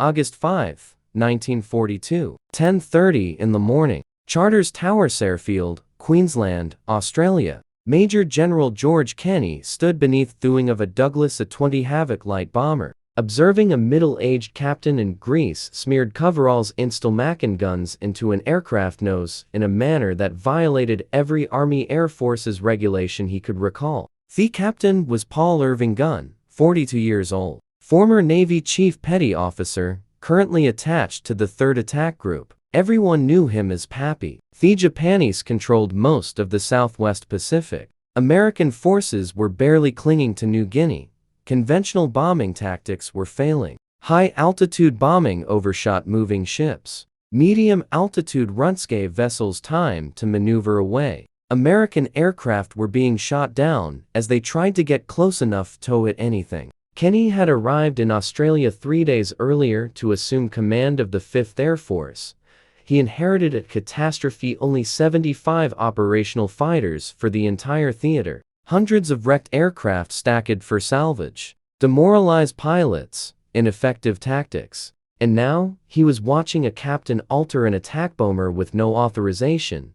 August 5, 1942. 10:30 in the morning. Charters Towers Airfield, Queensland, Australia. Major General George Kenney stood beneath the wing of a Douglas A-20 Havoc light bomber, observing a middle-aged captain in grease-smeared coveralls install machine guns into an aircraft nose in a manner that violated every Army Air Forces regulation he could recall. The captain was Paul Irving Gunn, 42 years old, former Navy Chief Petty Officer, currently attached to the 3rd Attack Group. Everyone knew him as Pappy. The Japanese controlled most of the Southwest Pacific. American forces were barely clinging to New Guinea. Conventional bombing tactics were failing. High-altitude bombing overshot moving ships. Medium-altitude runts gave vessels time to maneuver away. American aircraft were being shot down as they tried to get close enough to hit anything. Kenney had arrived in Australia 3 days earlier to assume command of the 5th Air Force. He inherited a catastrophe, only 75 operational fighters for the entire theater, hundreds of wrecked aircraft stacked for salvage, demoralized pilots, ineffective tactics. And now, he was watching a captain alter an attack bomber with no authorization,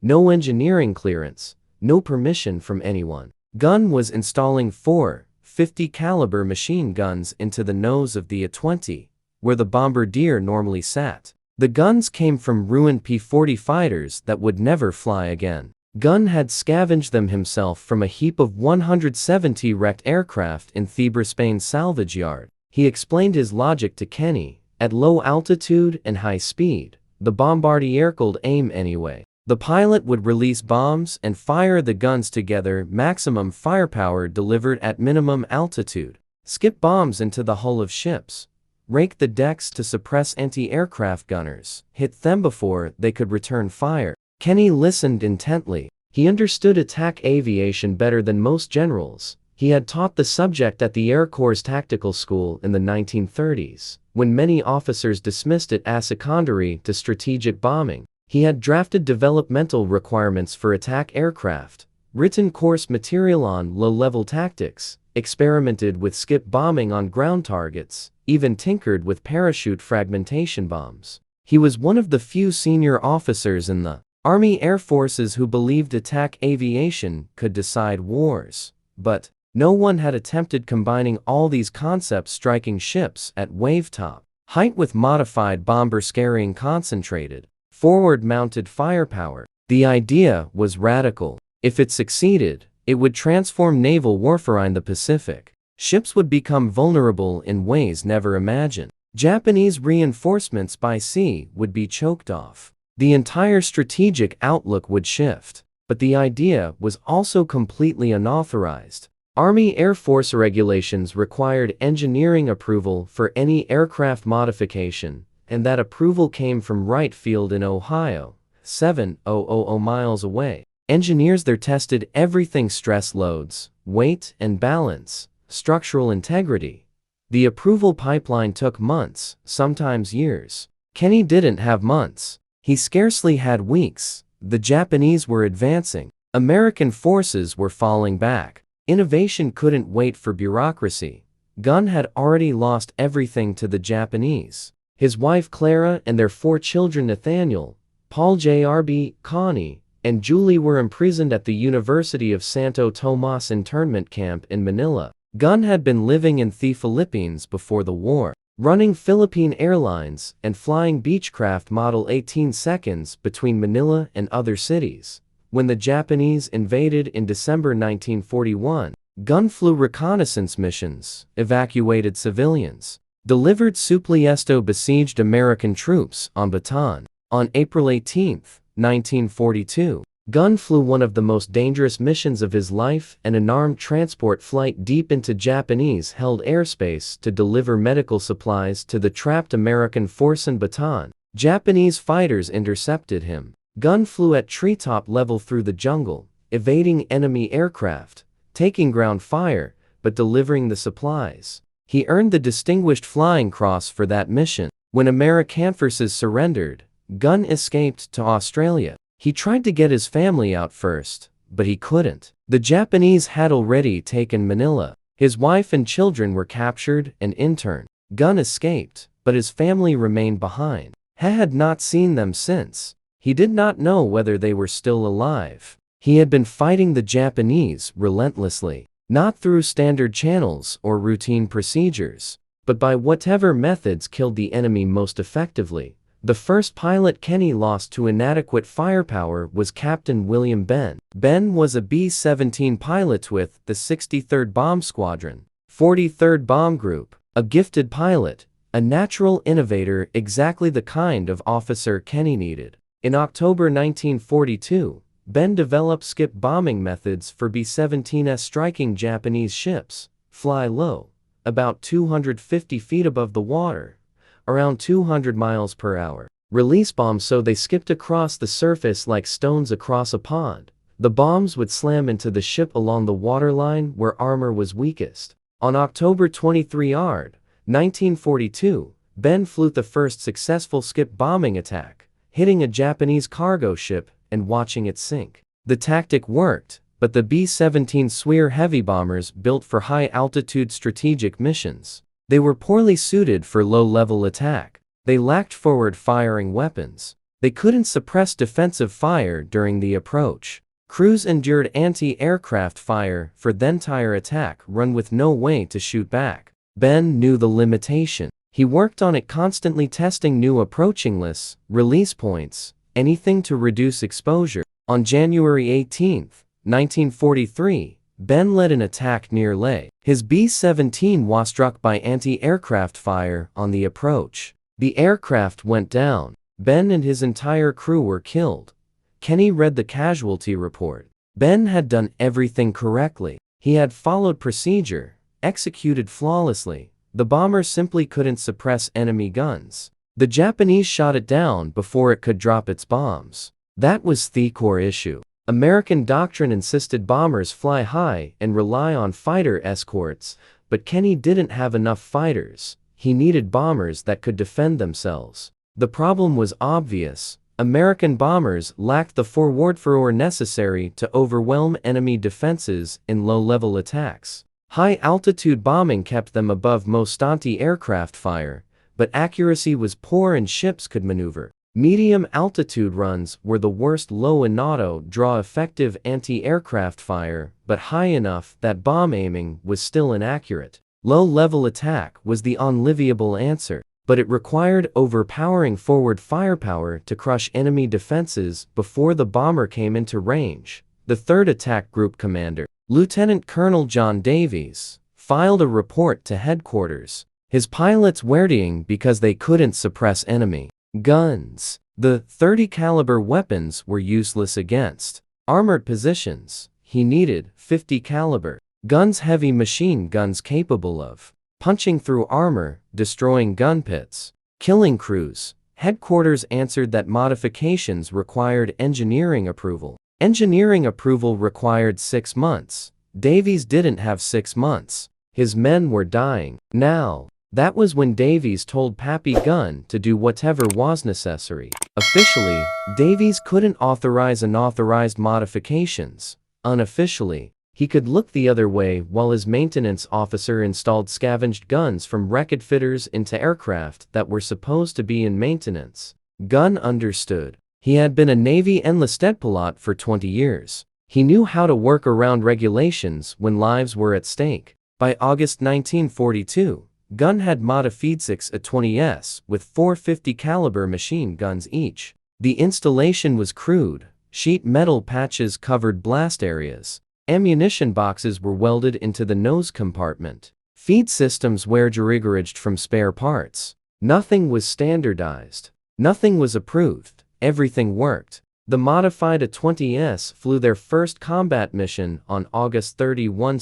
no engineering clearance, no permission from anyone. Gunn was installing 4 .50 caliber machine guns into the nose of the A-20, where the bombardier normally sat. The guns came from ruined P-40 fighters that would never fly again. Gunn had scavenged them himself from a heap of 170 wrecked aircraft in Thebra, Spain's salvage yard. He explained his logic to Kenney. At low altitude and high speed, the bombardier could aim anyway. The pilot would release bombs and fire the guns together, maximum firepower delivered at minimum altitude. Skip bombs into the hull of ships. Rake the decks to suppress anti-aircraft gunners. Hit them before they could return fire. Kenney listened intently. He understood attack aviation better than most generals. He had taught the subject at the Air Corps' tactical school in the 1930s, when many officers dismissed it as secondary to strategic bombing. He had drafted developmental requirements for attack aircraft, written course material on low-level tactics, experimented with skip bombing on ground targets, even tinkered with parachute fragmentation bombs. He was one of the few senior officers in the Army Air Forces who believed attack aviation could decide wars. But no one had attempted combining all these concepts, striking ships at wave-top height with modified bombers carrying concentrated, forward-mounted firepower. The idea was radical. If it succeeded, it would transform naval warfare in the Pacific. Ships would become vulnerable in ways never imagined. Japanese reinforcements by sea would be choked off. The entire strategic outlook would shift. But the idea was also completely unauthorized. Army Air Force regulations required engineering approval for any aircraft modification, and that approval came from Wright Field in Ohio, 7,000 miles away. Engineers there tested everything: stress loads, weight and balance, structural integrity. The approval pipeline took months, sometimes years. Kenney didn't have months. He scarcely had weeks. The Japanese were advancing. American forces were falling back. Innovation couldn't wait for bureaucracy. Gunn had already lost everything to the Japanese. His wife Clara and their 4 children Nathaniel, Paul J.R.B., Connie, and Julie were imprisoned at the University of Santo Tomas internment camp in Manila. Gunn had been living in the Philippines before the war, running Philippine Airlines and flying Beechcraft Model 18 seconds between Manila and other cities. When the Japanese invaded in December 1941, Gunn flew reconnaissance missions, evacuated civilians, delivered supplies to besieged American troops on Bataan. On April 18, 1942, Gunn flew one of the most dangerous missions of his life, an unarmed transport flight deep into Japanese-held airspace to deliver medical supplies to the trapped American force in Bataan. Japanese fighters intercepted him. Gunn flew at treetop level through the jungle, evading enemy aircraft, taking ground fire, but delivering the supplies. He earned the Distinguished Flying Cross for that mission. When American forces surrendered, Gunn escaped to Australia. He tried to get his family out first, but he couldn't. The Japanese had already taken Manila. His wife and children were captured and interned. Gunn escaped, but his family remained behind. He had not seen them since. He did not know whether they were still alive. He had been fighting the Japanese relentlessly, not through standard channels or routine procedures, but by whatever methods killed the enemy most effectively. The first pilot Kenny lost to inadequate firepower was Captain William Ben. Ben was a B-17 pilot with the 63rd Bomb Squadron, 43rd Bomb Group, a gifted pilot, a natural innovator, exactly the kind of officer Kenny needed. In October 1942, Ben developed skip bombing methods for B-17s striking Japanese ships, fly low, about 250 feet above the water, around 200 miles per hour. Release bombs so they skipped across the surface like stones across a pond. The bombs would slam into the ship along the waterline where armor was weakest. On October 23, 1942, Ben flew the first successful skip bombing attack, hitting a Japanese cargo ship and watching it sink. The tactic worked, but the B-17 Swear heavy bombers built for high-altitude strategic missions. They were poorly suited for low-level attack. They lacked forward-firing weapons. They couldn't suppress defensive fire during the approach. Crews endured anti-aircraft fire for the entire attack run with no way to shoot back. Ben knew the limitation. He worked on it constantly, testing new approaching lists, release points, anything to reduce exposure. On January 18, 1943, Ben led an attack near Leh. His B-17 was struck by anti-aircraft fire on the approach. The aircraft went down. Ben and his entire crew were killed. Kenny read the casualty report. Ben had done everything correctly. He had followed procedure, executed flawlessly. The bomber simply couldn't suppress enemy guns. The Japanese shot it down before it could drop its bombs. That was the core issue. American doctrine insisted bombers fly high and rely on fighter escorts, but Kenny didn't have enough fighters. He needed bombers that could defend themselves. The problem was obvious. American bombers lacked the forward fire necessary to overwhelm enemy defenses in low-level attacks. High-altitude bombing kept them above most anti-aircraft fire, but accuracy was poor and ships could maneuver. Medium-altitude runs were the worst. Low and auto draw effective anti-aircraft fire, but high enough that bomb aiming was still inaccurate. Low-level attack was the unlivable answer, but it required overpowering forward firepower to crush enemy defenses before the bomber came into range. The 3rd Attack Group commander, Lieutenant Colonel John Davies, filed a report to headquarters. His pilots were worrying because they couldn't suppress enemy guns. The .30 caliber weapons were useless against armored positions. He needed .50 caliber guns, heavy machine guns capable of punching through armor, destroying gun pits, killing crews. Headquarters answered that modifications required engineering approval. Engineering approval required 6 months. Davies didn't have 6 months. His men were dying. Now, that was when Davies told Pappy Gunn to do whatever was necessary. Officially, Davies couldn't authorize unauthorized modifications. Unofficially, he could look the other way while his maintenance officer installed scavenged guns from wrecked fitters into aircraft that were supposed to be in maintenance. Gunn understood. He had been a Navy enlisted pilot for 20 years. He knew how to work around regulations when lives were at stake. By August 1942, Gunn had modified 6 A-20s with 450 caliber machine guns each. The installation was crude. Sheet metal patches covered blast areas. Ammunition boxes were welded into the nose compartment. Feed systems were derived from spare parts. Nothing was standardized. Nothing was approved. Everything worked. The modified A-20s flew their first combat mission on August 31,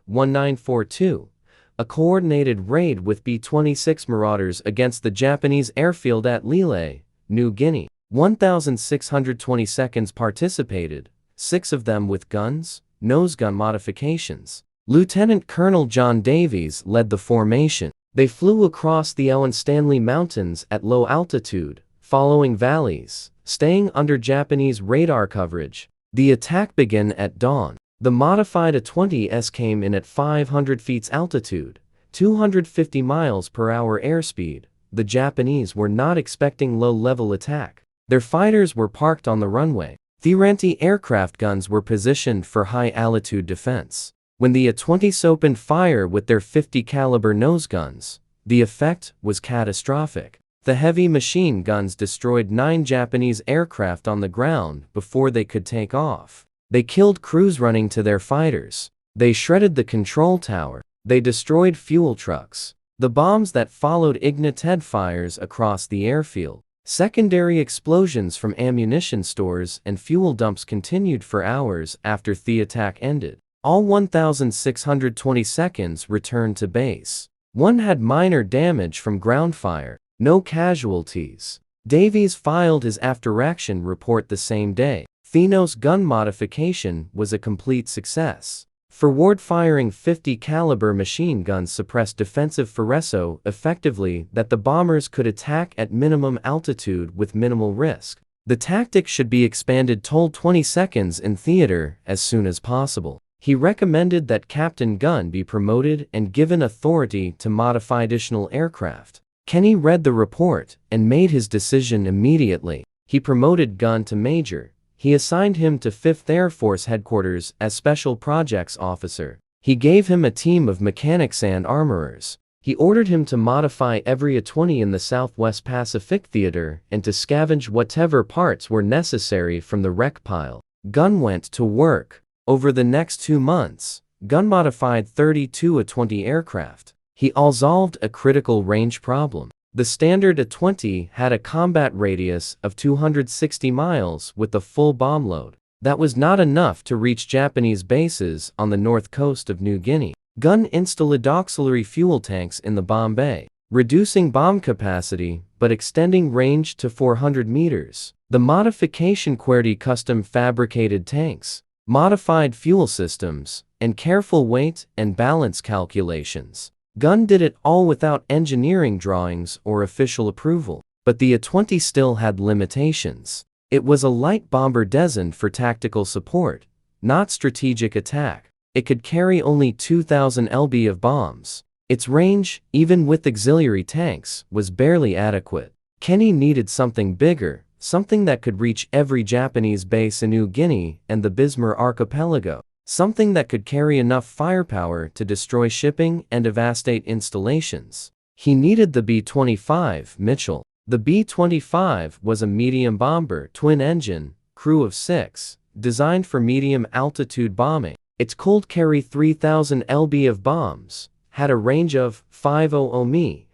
1942. A coordinated raid with B-26 Marauders against the Japanese airfield at Lille, New Guinea. 1,622 participated, 6 of them with guns, nose gun modifications. Lieutenant Colonel John Davies led the formation. They flew across the Owen Stanley Mountains at low altitude, following valleys, staying under Japanese radar coverage. The attack began at dawn. The modified A-20s came in at 500 feet altitude, 250 miles per hour airspeed, the Japanese were not expecting low-level attack. Their fighters were parked on the runway. The anti-aircraft guns were positioned for high-altitude defense. When the A-20s opened fire with their 50 caliber nose guns, the effect was catastrophic. The heavy machine guns destroyed 9 Japanese aircraft on the ground before they could take off. They killed crews running to their fighters. They shredded the control tower. They destroyed fuel trucks. The bombs that followed ignited fires across the airfield. Secondary explosions from ammunition stores and fuel dumps continued for hours after the attack ended. All 1,622 returned to base. One had minor damage from ground fire. No casualties. Davies filed his after-action report the same day. Thenos gun modification was a complete success. Forward-firing 50 caliber machine guns suppressed defensive fire so effectively that the bombers could attack at minimum altitude with minimal risk. The tactic should be expanded to 20 seconds in theater as soon as possible. He recommended that Captain Gunn be promoted and given authority to modify additional aircraft. Kenny read the report and made his decision immediately. He promoted Gunn to major. He assigned him to 5th Air Force Headquarters as Special Projects Officer. He gave him a team of mechanics and armorers. He ordered him to modify every A-20 in the Southwest Pacific Theater and to scavenge whatever parts were necessary from the wreck pile. Gunn went to work. Over the next 2 months, Gunn modified 32 A-20 aircraft. He solved a critical range problem. The standard A-20 had a combat radius of 260 miles with a full bomb load. That was not enough to reach Japanese bases on the north coast of New Guinea. Gunn installed auxiliary fuel tanks in the bomb bay, reducing bomb capacity but extending range to 400 meters. The modification queried custom fabricated tanks, modified fuel systems, and careful weight and balance calculations. Gunn did it all without engineering drawings or official approval. But the A-20 still had limitations. It was a light bomber destined for tactical support, not strategic attack. It could carry only 2,000 lb of bombs. Its range, even with auxiliary tanks, was barely adequate. Kenny needed something bigger, something that could reach every Japanese base in New Guinea and the Bismarck Archipelago. Something that could carry enough firepower to destroy shipping and devastate installations. He needed the B-25 Mitchell. The B-25 was a medium bomber, twin-engine, crew of 6, designed for medium-altitude bombing. It could carry 3,000 lb of bombs, had a range of 500 mi,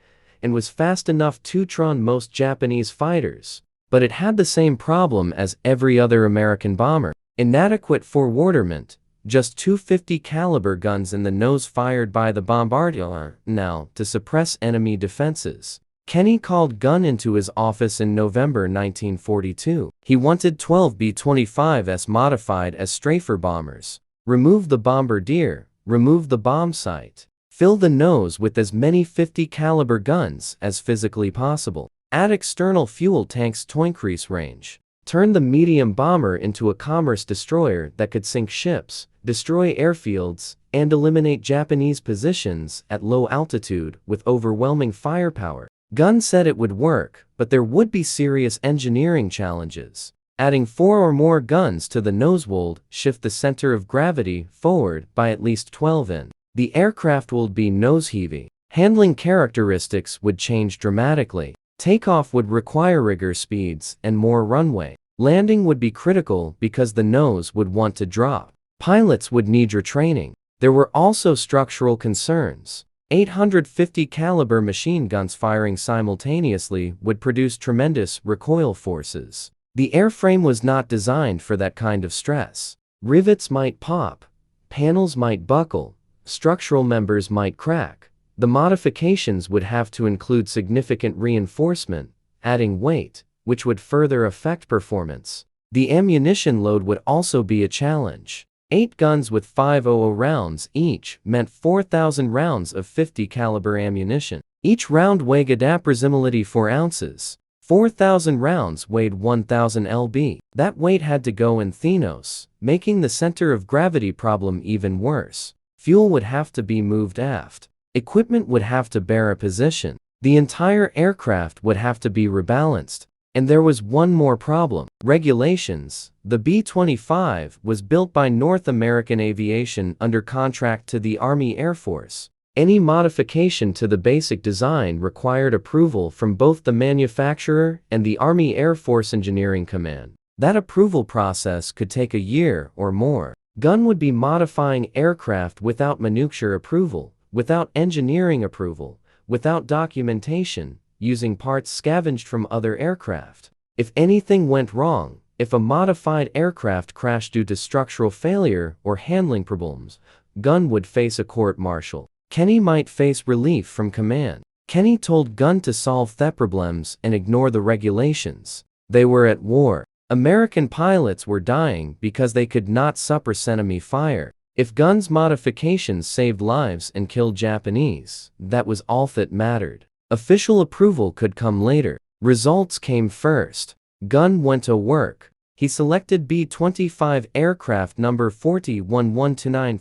and was fast enough to outrun most Japanese fighters. But it had the same problem as every other American bomber: inadequate forwardment. Just 250 caliber guns in the nose fired by the bombardier now to suppress enemy defenses. Kenny called Gunn into his office in November 1942. He wanted 12 B-25s modified as strafer bombers. Remove the bombardier, remove the bomb sight. Fill the nose with as many 50 caliber guns as physically possible. Add external fuel tanks to increase range. Turn the medium bomber into a commerce destroyer that could sink ships, destroy airfields, and eliminate Japanese positions at low altitude with overwhelming firepower. Gunn said it would work, but there would be serious engineering challenges. Adding 4 or more guns to the nose would shift the center of gravity forward by at least 12 in. The aircraft would be nose-heavy. Handling characteristics would change dramatically. Takeoff would require rigger speeds and more runway. Landing would be critical because the nose would want to drop. Pilots would need retraining. There were also structural concerns. 850 caliber machine guns firing simultaneously would produce tremendous recoil forces. The airframe was not designed for that kind of stress. Rivets might pop, panels might buckle, structural members might crack. The modifications would have to include significant reinforcement, adding weight, which would further affect performance. The ammunition load would also be a challenge. 8 guns with 500 rounds each meant 4,000 rounds of 50 caliber ammunition. Each round weighed approximately 4 ounces. 4,000 rounds weighed 1,000 lb. That weight had to go in Thenos, making the center of gravity problem even worse. Fuel would have to be moved aft. Equipment would have to bear a position. The entire aircraft would have to be rebalanced. And there was one more problem. Regulations. The B-25 was built by North American Aviation under contract to the Army Air Force. Any modification to the basic design required approval from both the manufacturer and the Army Air Force Engineering Command. That approval process could take a year or more. Gunn would be modifying aircraft without manufacturer approval, without engineering approval, without documentation, using parts scavenged from other aircraft. If anything went wrong, if a modified aircraft crashed due to structural failure or handling problems, Gunn would face a court-martial. Kenny might face relief from command. Kenny told Gunn to solve the problems and ignore the regulations. They were at war. American pilots were dying because they could not suppress enemy fire. If Gunn's modifications saved lives and killed Japanese, that was all that mattered. Official approval could come later. Results came first. Gunn went to work. He selected B-25 aircraft number 401129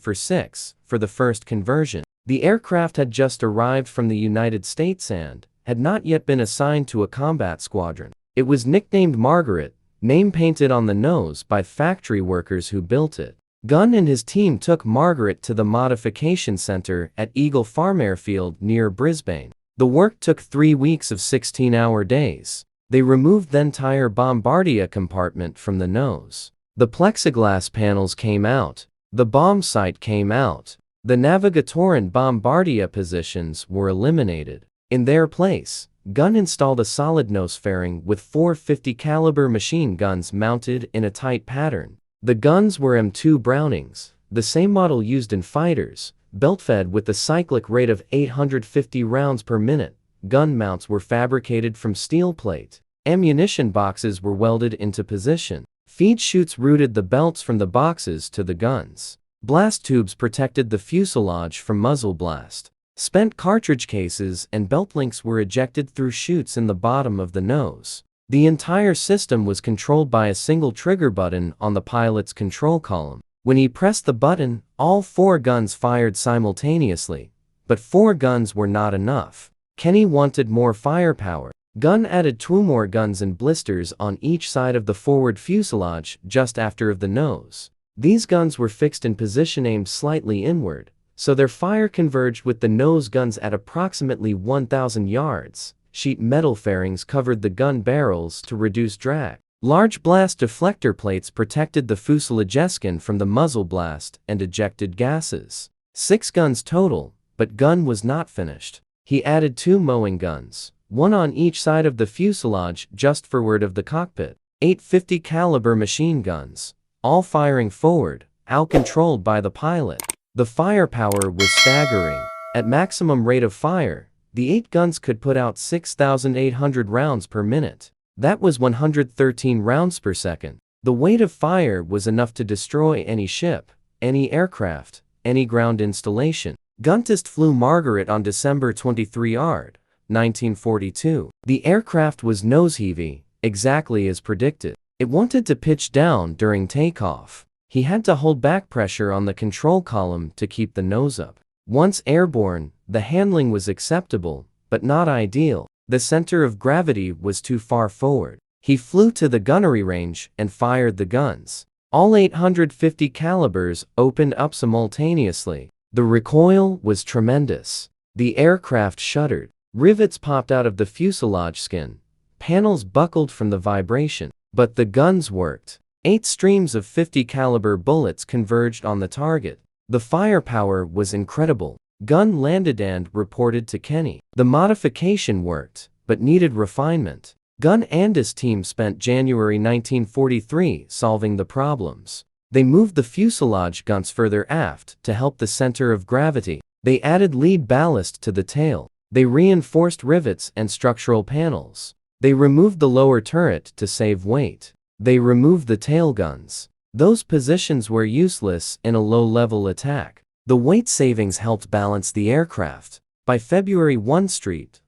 for the first conversion. The aircraft had just arrived from the United States and had not yet been assigned to a combat squadron. It was nicknamed Margaret, name painted on the nose by factory workers who built it. Gunn and his team took Margaret to the modification center at Eagle Farm Airfield near Brisbane. The work took 3 weeks of 16-hour days. They removed the entire Bombardier compartment from the nose. The plexiglass panels came out. The bomb sight came out. The Navigator and Bombardier positions were eliminated. In their place, Gunn installed a solid nose fairing with 4 50 caliber machine guns mounted in a tight pattern. The guns were M2 Brownings, the same model used in fighters, belt-fed with a cyclic rate of 850 rounds per minute. Gun mounts were fabricated from steel plate. Ammunition boxes were welded into position. Feed chutes routed the belts from the boxes to the guns. Blast tubes protected the fuselage from muzzle blast. Spent cartridge cases and belt links were ejected through chutes in the bottom of the nose. The entire system was controlled by a single trigger button on the pilot's control column. When he pressed the button, all 4 guns fired simultaneously. But 4 guns were not enough. Kenny wanted more firepower. Gunn added 2 more guns and blisters on each side of the forward fuselage just after of the nose. These guns were fixed in position aimed slightly inward, so their fire converged with the nose guns at approximately 1,000 yards. Sheet metal fairings covered the gun barrels to reduce drag. Large blast deflector plates protected the fuselage skin from the muzzle blast and ejected gases. 6 guns total, but Gunn was not finished. He added 2 mowing guns, 1 on each side of the fuselage just forward of the cockpit. 8 50 caliber machine guns, all firing forward, out-controlled by the pilot. The firepower was staggering. At maximum rate of fire, the 8 guns could put out 6,800 rounds per minute. That was 113 rounds per second. The weight of fire was enough to destroy any ship, any aircraft, any ground installation. Gunn flew Margaret on December 23, 1942. The aircraft was nose-heavy, exactly as predicted. It wanted to pitch down during takeoff. He had to hold back pressure on the control column to keep the nose up. Once airborne, the handling was acceptable, but not ideal. The center of gravity was too far forward. He flew to the gunnery range and fired the guns. All 850 calibers opened up simultaneously. The recoil was tremendous. The aircraft shuddered. Rivets popped out of the fuselage skin. Panels buckled from the vibration. But the guns worked. 8 streams of 50 caliber bullets converged on the target. The firepower was incredible. Gunn landed and reported to Kenny. The modification worked, but needed refinement. Gunn and his team spent January 1943 solving the problems. They moved the fuselage guns further aft to help the center of gravity. They added lead ballast to the tail. They reinforced rivets and structural panels. They removed the lower turret to save weight. They removed the tail guns. Those positions were useless in a low-level attack. The weight savings helped balance the aircraft. By February 1,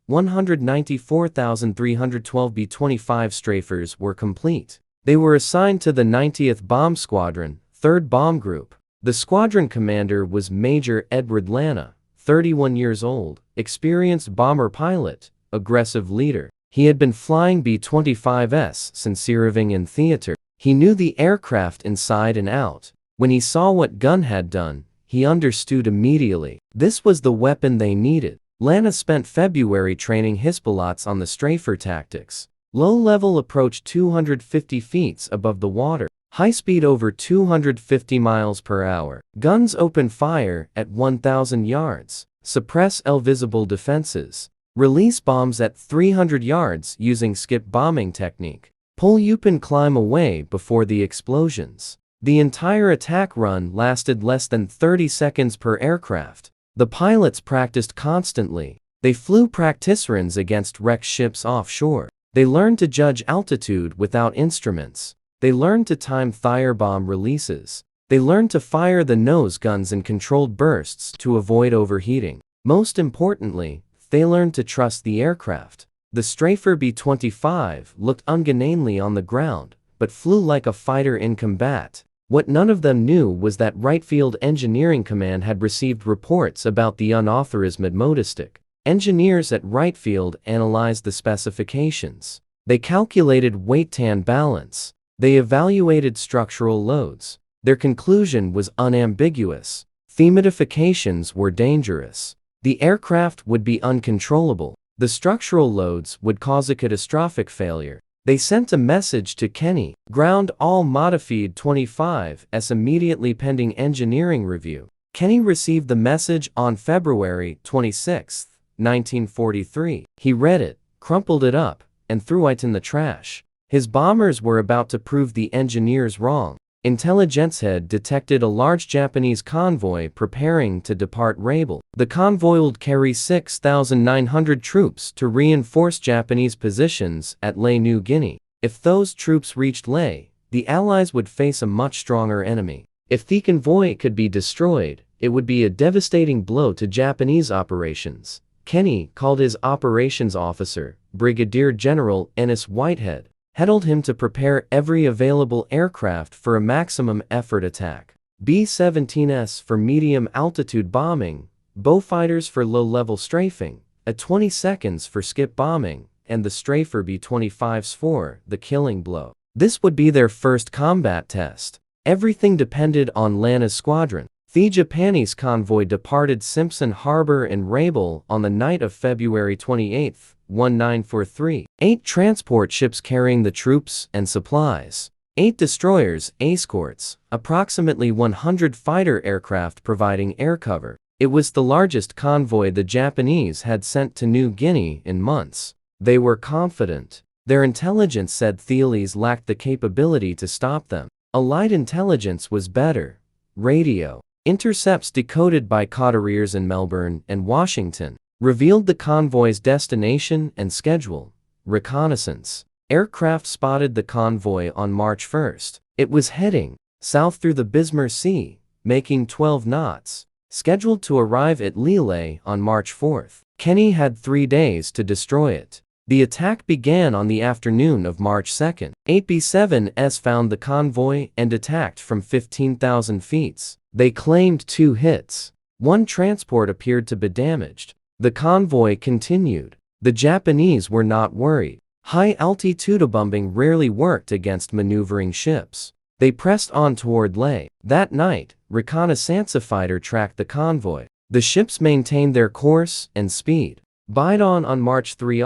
194,312 B-25 strafers were complete. They were assigned to the 90th Bomb Squadron, 3rd Bomb Group. The squadron commander was Major Edward Lana, 31 years old, experienced bomber pilot, aggressive leader. He had been flying B-25s since arriving in theater. He knew the aircraft inside and out. When he saw what Gunn had done, he understood immediately. This was the weapon they needed. Lana spent February training his pilots on the strafer tactics. Low-level approach 250 feet above the water. High speed over 250 miles per hour. Guns open fire at 1,000 yards. Suppress L-visible defenses. Release bombs at 300 yards using skip bombing technique. Pull up and climb away before the explosions. The entire attack run lasted less than 30 seconds per aircraft. The pilots practiced constantly. They flew practice runs against wrecked ships offshore. They learned to judge altitude without instruments. They learned to time firebomb releases. They learned to fire the nose guns in controlled bursts to avoid overheating. Most importantly, they learned to trust the aircraft. The strafer B-25 looked ungainly on the ground, but flew like a fighter in combat. What none of them knew was that Wright Field Engineering Command had received reports about the unauthorized modistic. Engineers at Wright Field analyzed the specifications. They calculated weight-tan balance. They evaluated structural loads. Their conclusion was unambiguous. Thematifications were dangerous. The aircraft would be uncontrollable. The structural loads would cause a catastrophic failure. They sent a message to Kenny, ground all modified 25s immediately pending engineering review. Kenny received the message on February 26, 1943. He read it, crumpled it up, and threw it in the trash. His bombers were about to prove the engineers wrong. Intelligence had detected a large Japanese convoy preparing to depart Rabel. The convoy would carry 6,900 troops to reinforce Japanese positions at Lae, New Guinea. If those troops reached Lae, the Allies would face a much stronger enemy. If the convoy could be destroyed, it would be a devastating blow to Japanese operations. Kenny called his operations officer, Brigadier General Ennis Whitehead, told him to prepare every available aircraft for a maximum effort attack. B-17s for medium altitude bombing, Beaufighters for low-level strafing, a 20 seconds for skip bombing, and the strafer B-25s for the killing blow. This would be their first combat test. Everything depended on Lana's squadron. The Japanese convoy departed Simpson Harbor in Rabel on the night of February 28, 1943. 8 transport ships carrying the troops and supplies. 8 destroyers, escorts, approximately 100 fighter aircraft providing air cover. It was the largest convoy the Japanese had sent to New Guinea in months. They were confident. Their intelligence said Thiele's lacked the capability to stop them. Allied intelligence was better. Radio intercepts decoded by couriers in Melbourne and Washington revealed the convoy's destination and schedule. Reconnaissance aircraft spotted the convoy on March 1. It was heading south through the Bismarck Sea, making 12 knots, scheduled to arrive at Lille on March 4. Kenny had 3 days to destroy it. The attack began on the afternoon of March 2. 8 B-7s found the convoy and attacked from 15,000 feet. They claimed 2 hits. 1 transport appeared to be damaged. The convoy continued. The Japanese were not worried. High-altitude bombing rarely worked against maneuvering ships. They pressed on toward Lae. That night, reconnaissance fighter tracked the convoy. The ships maintained their course and speed. By dawn on March 3,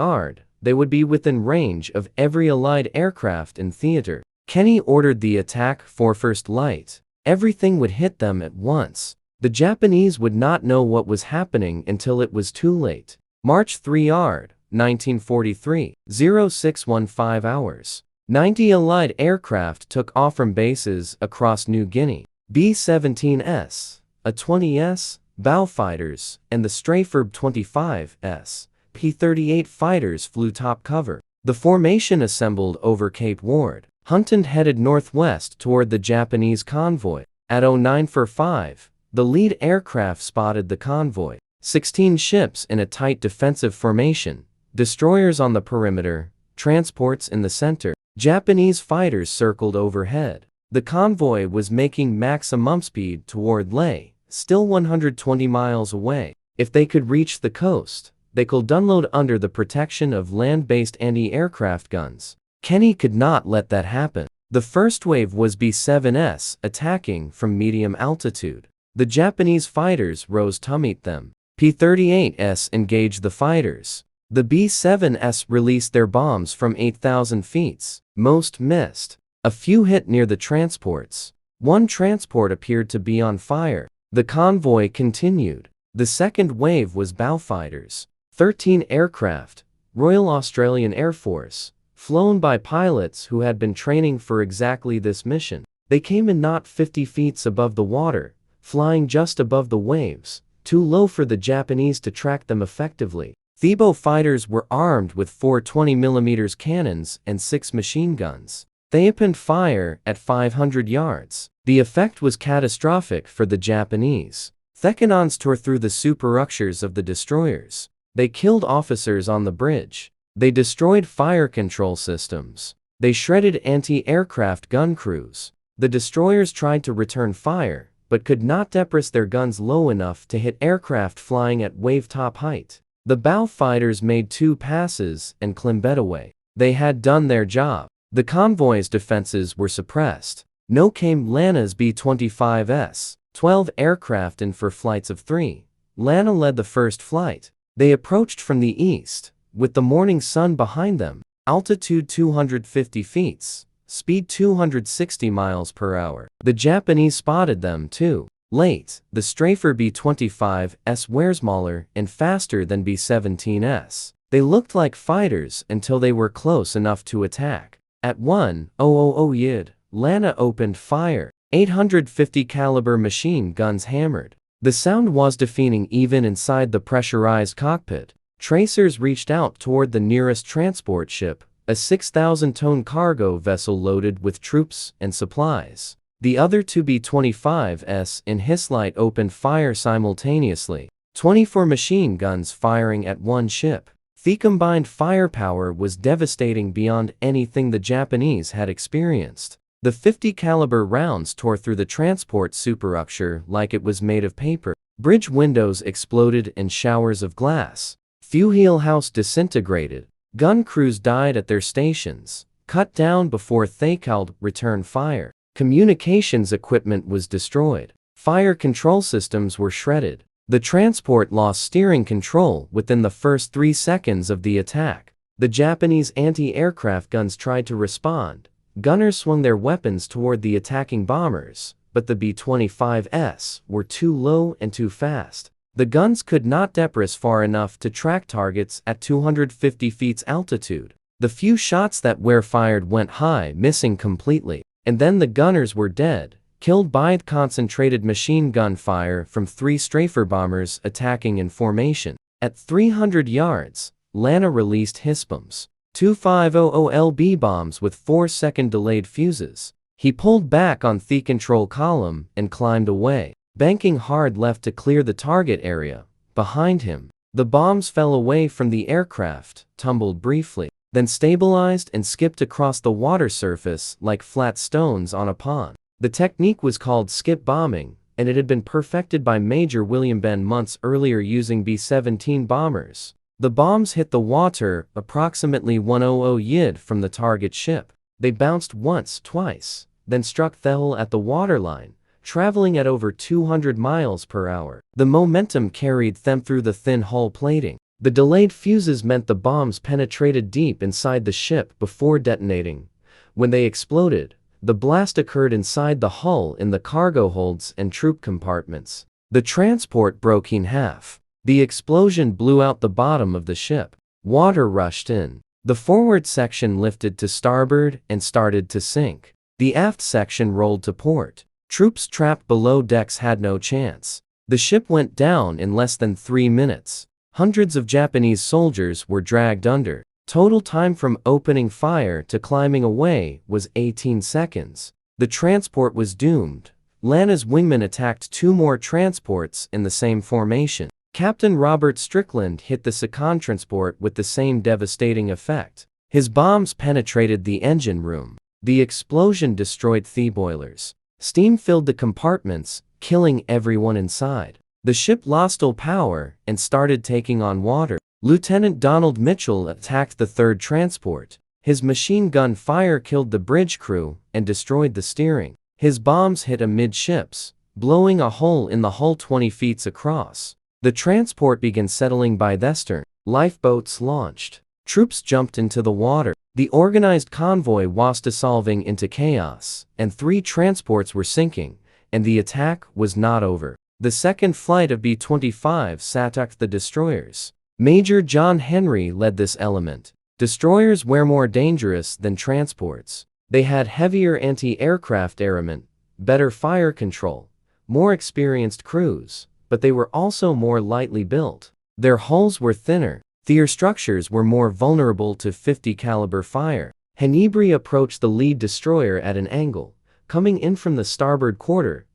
they would be within range of every Allied aircraft in theater. Kenny ordered the attack for first light. Everything would hit them at once. The Japanese would not know what was happening until it was too late. March 3, 1943, 0615 hours. 90 Allied aircraft took off from bases across New Guinea. B-17s, A-20s, Beaufighters, and the strafer B-25s, P-38 fighters flew top cover. The formation assembled over Cape Ward. Hunton headed northwest toward the Japanese convoy. At 0945, the lead aircraft spotted the convoy. 16 ships in a tight defensive formation, destroyers on the perimeter, transports in the center. Japanese fighters circled overhead. The convoy was making maximum speed toward Lae, still 120 miles away. If they could reach the coast, they could unload under the protection of land-based anti-aircraft guns. Kenny could not let that happen. The first wave was B-7s attacking from medium altitude. The Japanese fighters rose to meet them. P-38s engaged the fighters. The B-7s released their bombs from 8,000 feet. Most missed. A few hit near the transports. One transport appeared to be on fire. The convoy continued. The second wave was bow fighters. 13 aircraft, Royal Australian Air Force, flown by pilots who had been training for exactly this mission. They came in not 50 feet above the water, flying just above the waves, too low for the Japanese to track them effectively. Thebo fighters were armed with 4 20mm cannons and 6 machine guns. They opened fire at 500 yards. The effect was catastrophic for the Japanese. Thekanons tore through the superstructures of the destroyers. They killed officers on the bridge. They destroyed fire control systems. They shredded anti-aircraft gun crews. The destroyers tried to return fire, but could not depress their guns low enough to hit aircraft flying at wave-top height. The bow fighters made 2 passes and climbed away. They had done their job. The convoy's defenses were suppressed. No came Lana's B-25s, 12 aircraft in for flights of 3. Lana led the first flight. They approached from the east, with the morning sun behind them, altitude 250 feet, speed 260 miles per hour. The Japanese spotted them too. Late, the Strafer B-25s were smaller and faster than B-17s. They looked like fighters until they were close enough to attack. At 1:00 Yid, Lana opened fire. 850 caliber machine guns hammered. The sound was deafening even inside the pressurized cockpit. Tracers reached out toward the nearest transport ship, a 6,000-ton cargo vessel loaded with troops and supplies. The other 2 B-25s in his light opened fire simultaneously. 24 machine guns firing at one ship. The combined firepower was devastating beyond anything the Japanese had experienced. The 50 caliber rounds tore through the transport superstructure like it was made of paper. Bridge windows exploded in showers of glass. Fuel house disintegrated. Gun crews died at their stations, cut down before they could return fire. Communications equipment was destroyed. Fire control systems were shredded. The transport lost steering control within the first 3 seconds of the attack. The Japanese anti-aircraft guns tried to respond. Gunners swung their weapons toward the attacking bombers, but the B-25s were too low and too fast. The guns could not depress far enough to track targets at 250 feet altitude. The few shots that were fired went high, missing completely. And then the gunners were dead, killed by concentrated machine gun fire from 3 Strafer bombers attacking in formation. At 300 yards, Lana released his bombs. 250 LB bombs with 4-second delayed fuses. He pulled back on the control column and climbed away, banking hard left to clear the target area. Behind him, the bombs fell away from the aircraft, tumbled briefly, then stabilized and skipped across the water surface like flat stones on a pond. The technique was called skip bombing, and it had been perfected by Major William Benn months earlier using B-17 bombers. The bombs hit the water approximately 100 yid from the target ship. They bounced once, twice, then struck the hull at the waterline, traveling at over 200 miles per hour. The momentum carried them through the thin hull plating. The delayed fuses meant the bombs penetrated deep inside the ship before detonating. When they exploded, the blast occurred inside the hull in the cargo holds and troop compartments. The transport broke in half. The explosion blew out the bottom of the ship. Water rushed in. The forward section lifted to starboard and started to sink. The aft section rolled to port. Troops trapped below decks had no chance. The ship went down in less than 3 minutes. Hundreds of Japanese soldiers were dragged under. Total time from opening fire to climbing away was 18 seconds. The transport was doomed. Lana's wingmen attacked 2 more transports in the same formation. Captain Robert Strickland hit the second transport with the same devastating effect. His bombs penetrated the engine room. The explosion destroyed the boilers. Steam filled the compartments, killing everyone inside. The ship lost all power and started taking on water. Lieutenant Donald Mitchell attacked the third transport. His machine gun fire killed the bridge crew and destroyed the steering. His bombs hit amidships, blowing a hole in the hull 20 feet across. The transport began settling by the stern. Lifeboats launched. Troops jumped into the water. The organized convoy was dissolving into chaos, and 3 transports were sinking, and the attack was not over. The second flight of B-25s attacked the destroyers. Major John Henry led this element. Destroyers were more dangerous than transports. They had heavier anti-aircraft armament, better fire control, more experienced crews, but they were also more lightly built. Their hulls were thinner. Their structures were more vulnerable to 50 caliber fire. Henry approached the lead destroyer at an angle, coming in from the starboard quarter,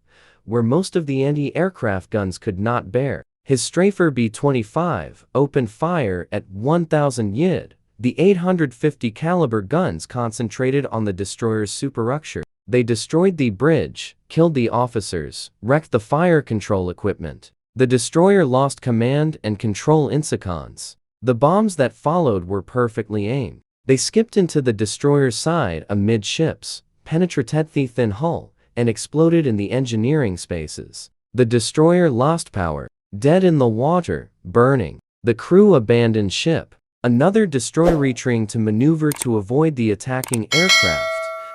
where most of the anti-aircraft guns could not bear. His Strafer B-25 opened fire at 1,000 yard. The 850 caliber guns concentrated on the destroyer's superstructure. They destroyed the bridge, killed the officers, wrecked the fire control equipment. The destroyer lost command and control in seconds. The bombs that followed were perfectly aimed. They skipped into the destroyer's side amidships, penetrated the thin hull, and exploded in the engineering spaces. The destroyer lost power, dead in the water, burning. The crew abandoned ship. Another destroyer retreating to maneuver to avoid the attacking aircraft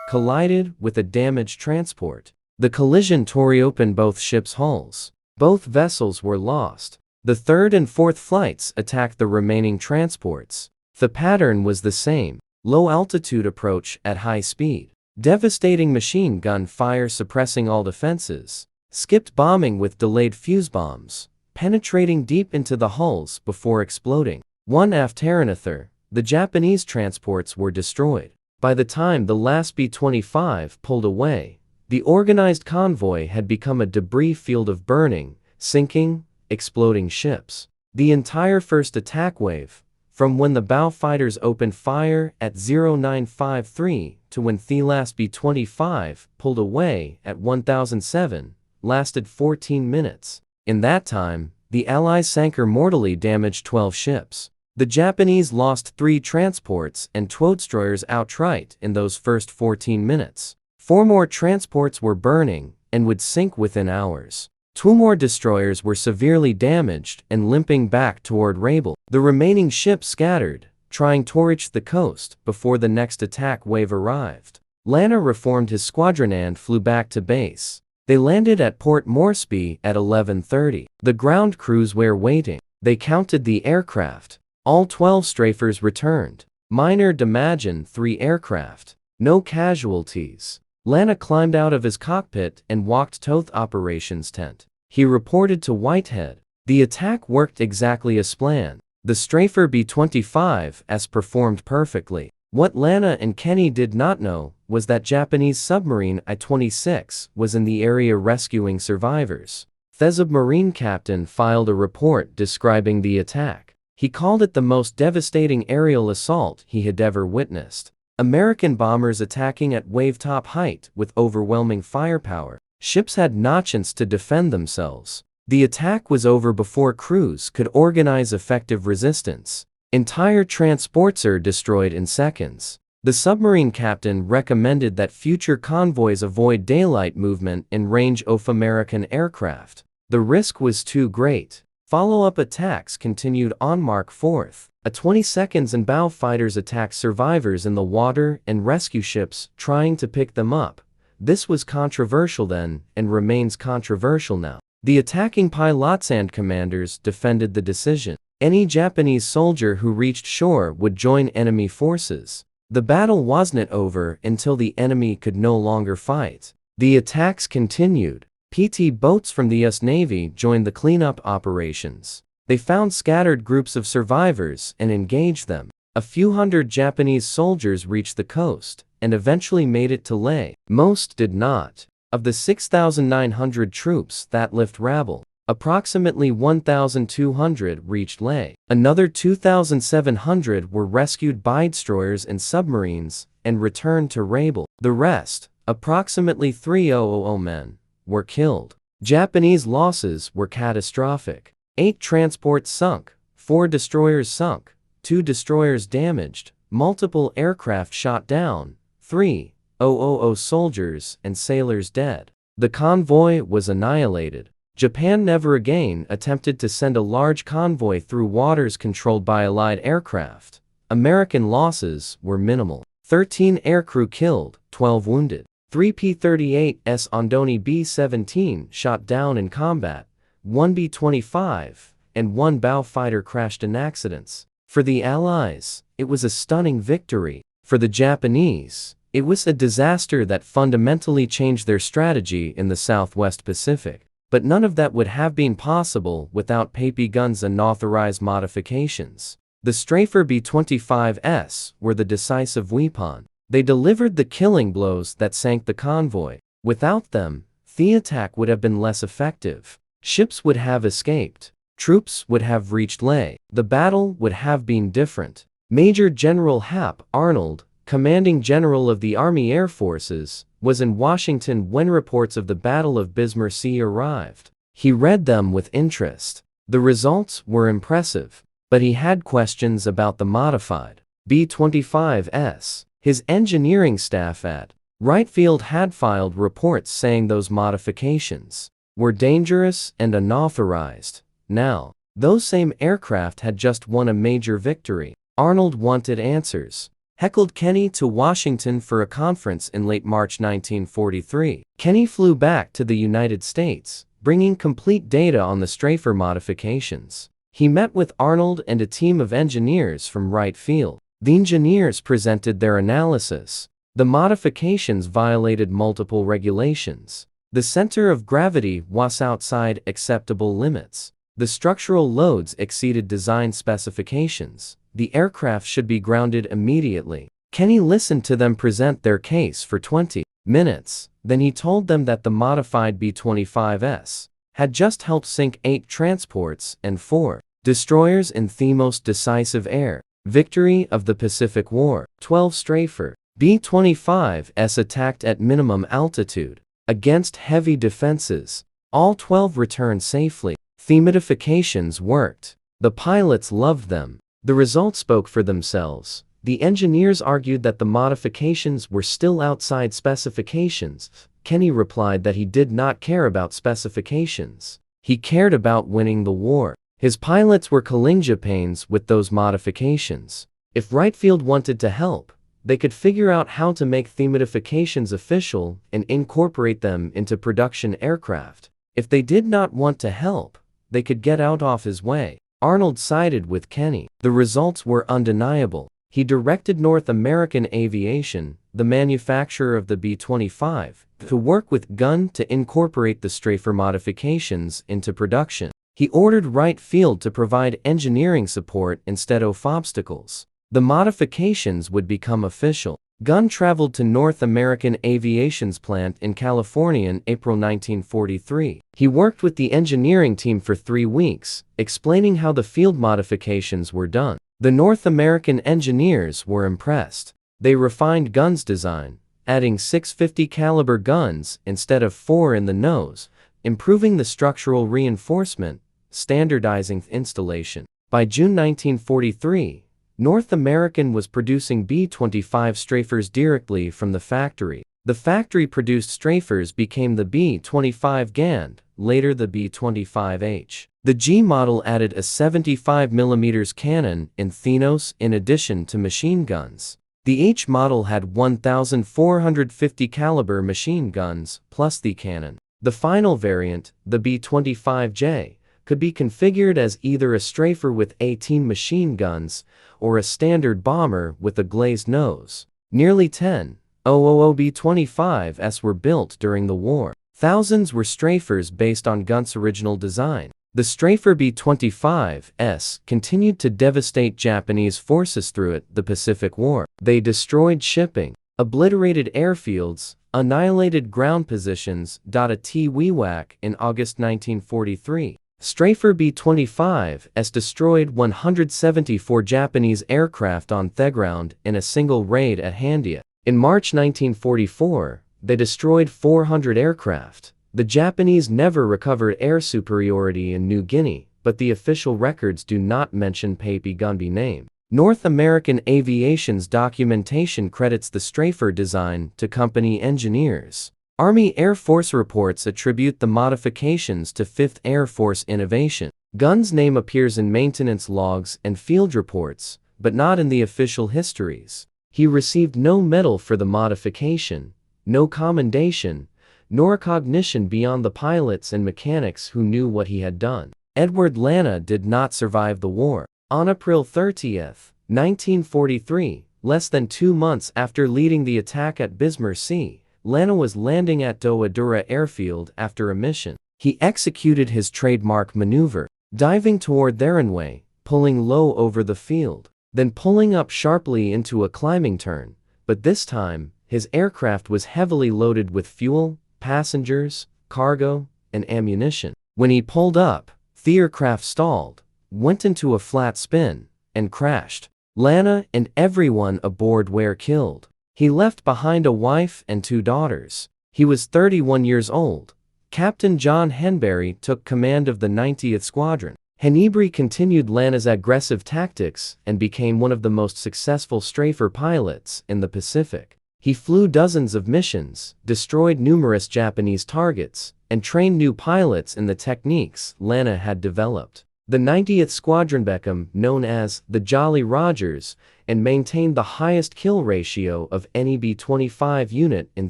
collided with a damaged transport. The collision tore open both ships' hulls. Both vessels were lost. The third and fourth flights attacked the remaining transports. The pattern was the same: low-altitude approach at high speed, devastating machine gun fire suppressing all defenses, skipped bombing with delayed fuse bombs, penetrating deep into the hulls before exploding. One after another, the Japanese transports were destroyed. By the time the last B-25 pulled away, the organized convoy had become a debris field of burning, sinking, exploding ships. The entire first attack wave, from when the bow fighters opened fire at 0953 to when the last B-25 pulled away at 1007, lasted 14 minutes. In that time, the Allies sank or mortally damaged 12 ships. The Japanese lost 3 transports and 2 destroyers outright in those first 14 minutes. 4 more transports were burning and would sink within hours. 2 more destroyers were severely damaged and limping back toward Rabel. The remaining ships scattered, trying to reach the coast before the next attack wave arrived. Lanner reformed his squadron and flew back to base. They landed at Port Moresby at 11:30. The ground crews were waiting. They counted the aircraft. All 12 strafers returned. Minor damage in 3 aircraft. No casualties. Lana climbed out of his cockpit and walked to the operations tent. He reported to Whitehead. The attack worked exactly as planned. The Strafer B-25s performed perfectly. What Lana and Kenny did not know was that Japanese submarine I-26 was in the area rescuing survivors. The submarine captain filed a report describing the attack. He called it the most devastating aerial assault he had ever witnessed. American bombers attacking at wave-top height with overwhelming firepower. Ships had no chance to defend themselves. The attack was over before crews could organize effective resistance. Entire transports are destroyed in seconds. The submarine captain recommended that future convoys avoid daylight movement in range of American aircraft. The risk was too great. Follow-up attacks continued on March 4th. A 20 seconds and bow fighters attacked survivors in the water and rescue ships trying to pick them up. This was controversial then and remains controversial now. The attacking pilots and commanders defended the decision. Any Japanese soldier who reached shore would join enemy forces. The battle wasn't over until the enemy could no longer fight. The attacks continued. PT boats from the US Navy joined the cleanup operations. They found scattered groups of survivors and engaged them. A few hundred Japanese soldiers reached the coast and eventually made it to Leh. Most did not. Of the 6,900 troops that left Rabel, approximately 1,200 reached Leh. Another 2,700 were rescued by destroyers and submarines and returned to Rabel. The rest, approximately 3,000 men, were killed. Japanese losses were catastrophic. 8 transports sunk, 4 destroyers sunk, 2 destroyers damaged, multiple aircraft shot down, 3,000 soldiers and sailors dead. The convoy was annihilated. Japan never again attempted to send a large convoy through waters controlled by Allied aircraft. American losses were minimal. 13 aircrew killed, 12 wounded. 3 P-38s Ondoni B-17 shot down in combat, 1 B-25 and 1 bow fighter crashed in accidents. For the Allies, it was a stunning victory. For the Japanese, it was a disaster that fundamentally changed their strategy in the Southwest Pacific. But none of that would have been possible without PAPI guns and authorized modifications. The Strafer B-25s were the decisive weapon. They delivered the killing blows that sank the convoy. Without them, the attack would have been less effective. Ships would have escaped. Troops would have reached Leh. The battle would have been different. Major General Hap Arnold, commanding general of the Army Air Forces, was in Washington when reports of the Battle of Bismarck arrived. He read them with interest. The results were impressive, but he had questions about the modified B-25s. His engineering staff at Wright Field had filed reports saying those modifications were dangerous and unauthorized. Now, those same aircraft had just won a major victory. Arnold wanted answers. Heckled Kenny to Washington for a conference in late March 1943. Kenny flew back to the United States, bringing complete data on the Strafer modifications. He met with Arnold and a team of engineers from Wright Field. The engineers presented their analysis. The modifications violated multiple regulations. The center of gravity was outside acceptable limits. The structural loads exceeded design specifications. The aircraft should be grounded immediately. Kenny listened to them present their case for 20 minutes. Then he told them that the modified B-25s had just helped sink 8 transports and 4 destroyers in the most decisive air victory of the Pacific War. 12 Strafer B-25s attacked at minimum altitude against heavy defenses. All 12 returned safely. The modifications worked. The pilots loved them. The results spoke for themselves. The engineers argued that the modifications were still outside specifications. Kenny replied that he did not care about specifications. He cared about winning the war. His pilots were killing Japanese with those modifications. If Wright Field wanted to help, they could figure out how to make the modifications official and incorporate them into production aircraft. If they did not want to help, they could get out of his way. Arnold sided with Kenny. The results were undeniable. He directed North American Aviation, the manufacturer of the B-25, to work with Gunn to incorporate the Strafer modifications into production. He ordered Wright Field to provide engineering support instead of obstacles. The modifications would become official. Gunn traveled to North American Aviation's plant in California in April 1943. He worked with the engineering team for 3 weeks, explaining how the field modifications were done. The North American engineers were impressed. They refined Gunn's design, adding 650 caliber guns instead of 4 in the nose, improving the structural reinforcement, standardizing installation. By June 1943, North American was producing B-25 Strafers directly from the factory. The factory-produced Strafers became the B-25 Gand, later the B-25H. The G model added a 75mm cannon in Thenos in addition to machine guns. The H model had 1,450 caliber machine guns plus the cannon. The final variant, the B-25J, could be configured as either a Strafer with 18 machine guns or a standard bomber with a glazed nose. Nearly 10,000 B-25s were built during the war. Thousands were Strafers based on Gunn's original design. The Strafer B-25s continued to devastate Japanese forces throughout the Pacific War. They destroyed shipping, obliterated airfields, annihilated ground positions. At Wewak in August 1943. Strafer B-25s destroyed 174 Japanese aircraft on the ground in a single raid at Handia. In March 1944, they destroyed 400 aircraft. The Japanese never recovered air superiority in New Guinea, but the official records do not mention Papi Gunby's name. North American Aviation's documentation credits the Strafer design to company engineers. Army Air Force reports attribute the modifications to 5th Air Force innovation. Gunn's name appears in maintenance logs and field reports, but not in the official histories. He received no medal for the modification, no commendation, nor recognition beyond the pilots and mechanics who knew what he had done. Edward Lana did not survive the war. On April 30, 1943, less than 2 months after leading the attack at Bismarck Sea, Lana was landing at Doadura Airfield after a mission. He executed his trademark maneuver, diving toward the runway, pulling low over the field, then pulling up sharply into a climbing turn, but this time, his aircraft was heavily loaded with fuel, passengers, cargo, and ammunition. When he pulled up, the aircraft stalled, went into a flat spin, and crashed. Lana and everyone aboard were killed. He left behind a wife and 2 daughters. He was 31 years old. Captain John Henbury took command of the 90th Squadron. Henbury continued Lana's aggressive tactics and became one of the most successful Strafer pilots in the Pacific. He flew dozens of missions, destroyed numerous Japanese targets, and trained new pilots in the techniques Lana had developed. The 90th Squadron became known as the Jolly Rogers and maintained the highest kill ratio of any B-25 unit in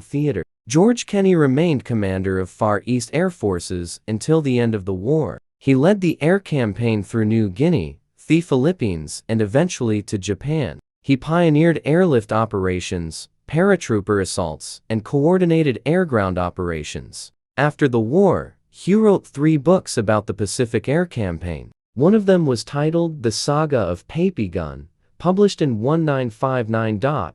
theater. George Kenney remained commander of Far East Air Forces until the end of the war. He led the air campaign through New Guinea, the Philippines, and eventually to Japan. He pioneered airlift operations, paratrooper assaults, and coordinated air-ground operations. After the war, Hugh wrote 3 books about the Pacific Air Campaign. One of them was titled The Saga of Papi Gun, published in 1959.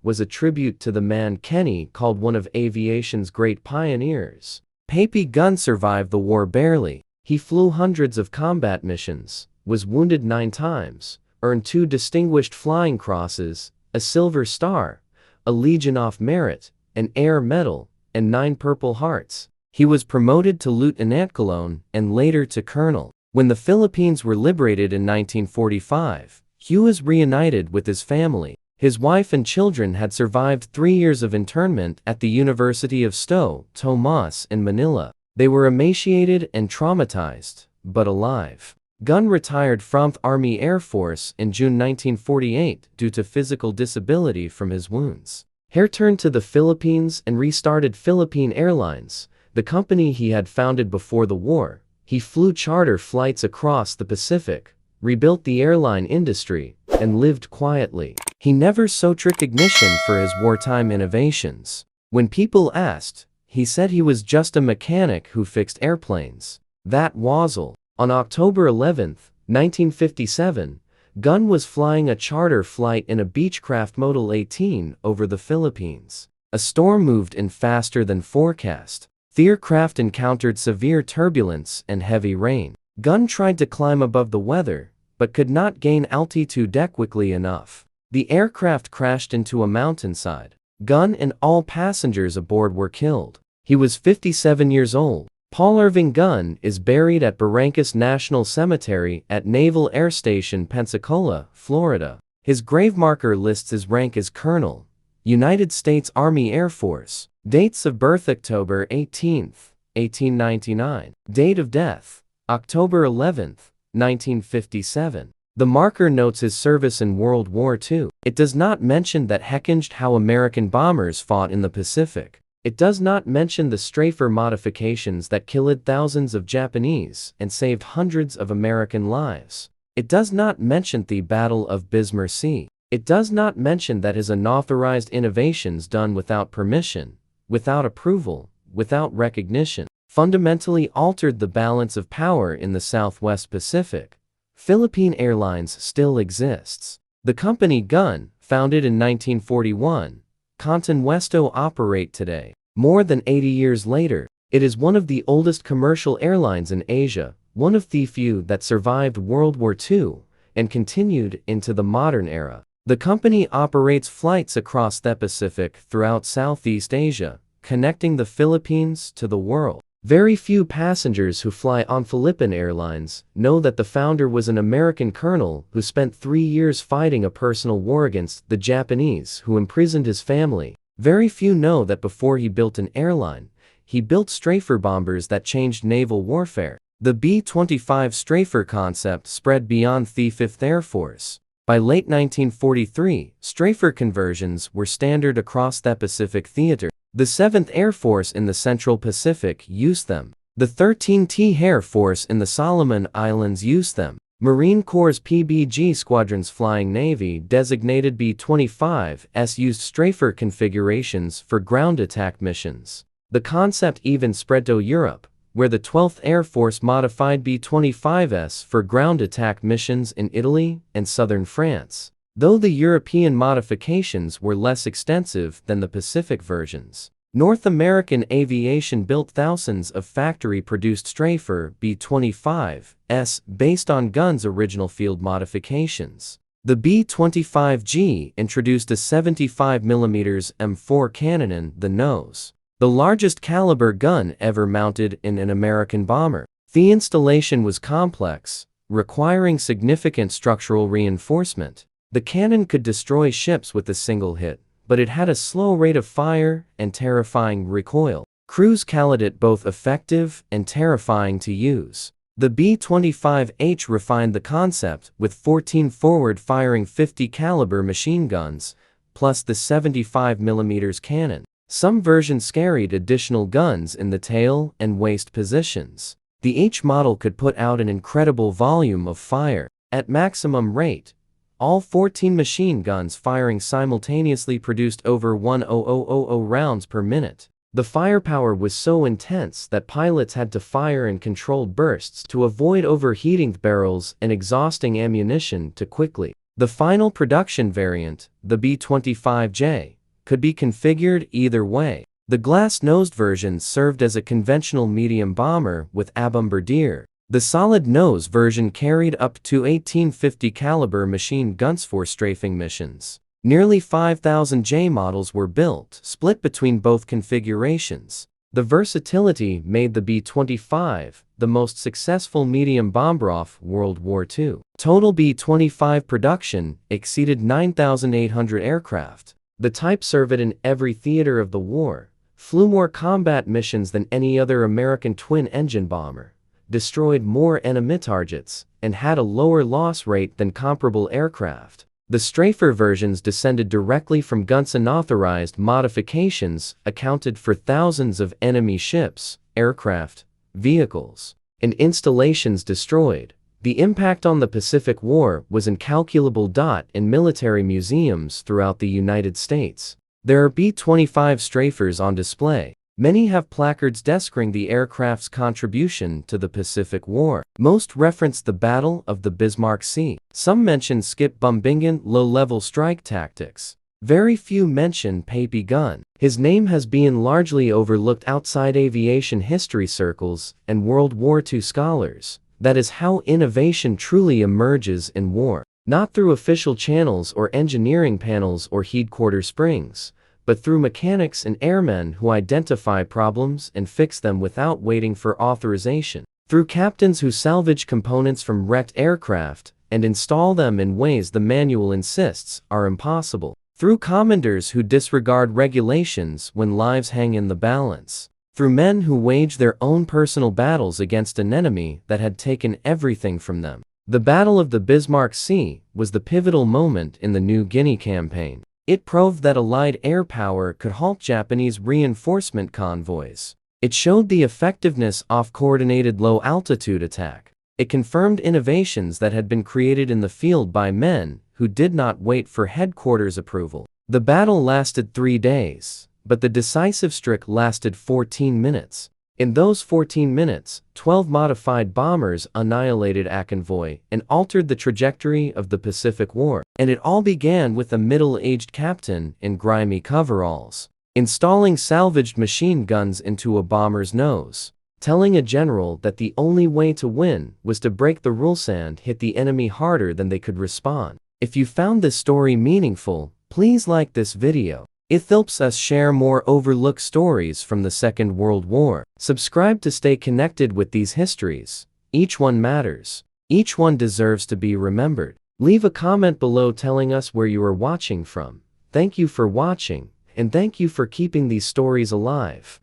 Was a tribute to the man Kenney called one of aviation's great pioneers. Papi Gun survived the war barely. He flew hundreds of combat missions, was wounded 9 times, earned 2 Distinguished Flying Crosses, a Silver Star, a Legion of Merit, an Air Medal, and 9 Purple Hearts. He was promoted to lieutenant colonel and later to colonel. When the Philippines were liberated in 1945, Hugh was reunited with his family. His wife and children had survived 3 years of internment at the University of São Tomás in Manila. They were emaciated and traumatized, but alive. Gunn retired from the Army Air Force in June 1948 due to physical disability from his wounds. He returned to the Philippines and restarted Philippine Airlines, the company he had founded before the war. He flew charter flights across the Pacific, rebuilt the airline industry, and lived quietly. He never sought recognition for his wartime innovations. When people asked, he said he was just a mechanic who fixed airplanes. That was all. On October 11, 1957, Gunn was flying a charter flight in a Beechcraft Model 18 over the Philippines. A storm moved in faster than forecast. The aircraft encountered severe turbulence and heavy rain. Gunn tried to climb above the weather, but could not gain altitude quickly enough. The aircraft crashed into a mountainside. Gunn and all passengers aboard were killed. He was 57 years old. Paul Irving Gunn is buried at Barrancas National Cemetery at Naval Air Station Pensacola, Florida. His grave marker lists his rank as Colonel, United States Army Air Force. Dates of birth: October 18, 1899. Date of death: October 11, 1957. The marker notes his service in World War II. It does not mention that Hekinged how American bombers fought in the Pacific. It does not mention the Strafer modifications that killed thousands of Japanese and saved hundreds of American lives. It does not mention the Battle of Bismarck Sea. It does not mention that his unauthorized innovations done without permission, without approval, without recognition, fundamentally altered the balance of power in the Southwest Pacific. Philippine Airlines still exists. The company Gunn, founded in 1941, Canton Westo operate today. More than 80 years later, it is one of the oldest commercial airlines in Asia, one of the few that survived World War II and continued into the modern era. The company operates flights across the Pacific throughout Southeast Asia, connecting the Philippines to the world. Very few passengers who fly on Philippine Airlines know that the founder was an American colonel who spent 3 years fighting a personal war against the Japanese who imprisoned his family. Very few know that before he built an airline, he built strafer bombers that changed naval warfare. The B-25 strafer concept spread beyond the 5th Air Force. By late 1943, strafer conversions were standard across the Pacific theater. The 7th Air Force in the Central Pacific used them. The 13th Air Force in the Solomon Islands used them. Marine Corps' PBG squadrons flying Navy designated B-25s used strafer configurations for ground attack missions. The concept even spread to Europe, where the 12th Air Force modified B-25s for ground attack missions in Italy and southern France, though the European modifications were less extensive than the Pacific versions. North American aviation built thousands of factory-produced strafer B-25s based on guns' original field modifications. The B-25G introduced a 75mm M4 cannon in the nose, the largest caliber gun ever mounted in an American bomber. The installation was complex, requiring significant structural reinforcement. The cannon could destroy ships with a single hit, but it had a slow rate of fire and terrifying recoil. Crews called it both effective and terrifying to use. The B-25H refined the concept with 14 forward-firing 50 caliber machine guns, plus the 75mm cannon. Some versions carried additional guns in the tail and waist positions. The H model could put out an incredible volume of fire. At maximum rate, all 14 machine guns firing simultaneously produced over 1,000 rounds per minute. The firepower was so intense that pilots had to fire in controlled bursts to avoid overheating barrels and exhausting ammunition too quickly. The final production variant, the B-25J, could be configured either way. The glass-nosed version served as a conventional medium bomber with a bombardier. The solid-nose version carried up to 1850 caliber machine guns for strafing missions. Nearly 5,000 J models were built, split between both configurations. The versatility made the B-25 the most successful medium bomber of World War II. Total B-25 production exceeded 9,800 aircraft. The type served in every theater of the war, flew more combat missions than any other American twin-engine bomber, destroyed more enemy targets, and had a lower loss rate than comparable aircraft. The strafer versions descended directly from guns. Unauthorized modifications accounted for thousands of enemy ships, aircraft, vehicles, and installations destroyed. The impact on the Pacific War was incalculable. In military museums throughout the United States, there are B-25 strafers on display. Many have placards describing the aircraft's contribution to the Pacific War. Most reference the Battle of the Bismarck Sea. Some mention skip bombing and low-level strike tactics. Very few mention Papi Gun. His name has been largely overlooked outside aviation history circles and World War II scholars. That is how innovation truly emerges in war. Not through official channels or engineering panels or headquarter springs, but through mechanics and airmen who identify problems and fix them without waiting for authorization. Through captains who salvage components from wrecked aircraft and install them in ways the manual insists are impossible. Through commanders who disregard regulations when lives hang in the balance. Through men who wage their own personal battles against an enemy that had taken everything from them. The Battle of the Bismarck Sea was the pivotal moment in the New Guinea campaign. It proved that Allied air power could halt Japanese reinforcement convoys. It showed the effectiveness of coordinated low-altitude attack. It confirmed innovations that had been created in the field by men who did not wait for headquarters approval. The battle lasted 3 days, but the decisive strike lasted 14 minutes. In those 14 minutes, 12 modified bombers annihilated a convoy and altered the trajectory of the Pacific War. And it all began with a middle-aged captain in grimy coveralls, installing salvaged machine guns into a bomber's nose, telling a general that the only way to win was to break the rules and hit the enemy harder than they could respond. If you found this story meaningful, please like this video. It helps us share more overlooked stories from the Second World War. Subscribe to stay connected with these histories. Each one matters. Each one deserves to be remembered. Leave a comment below telling us where you are watching from. Thank you for watching, and thank you for keeping these stories alive.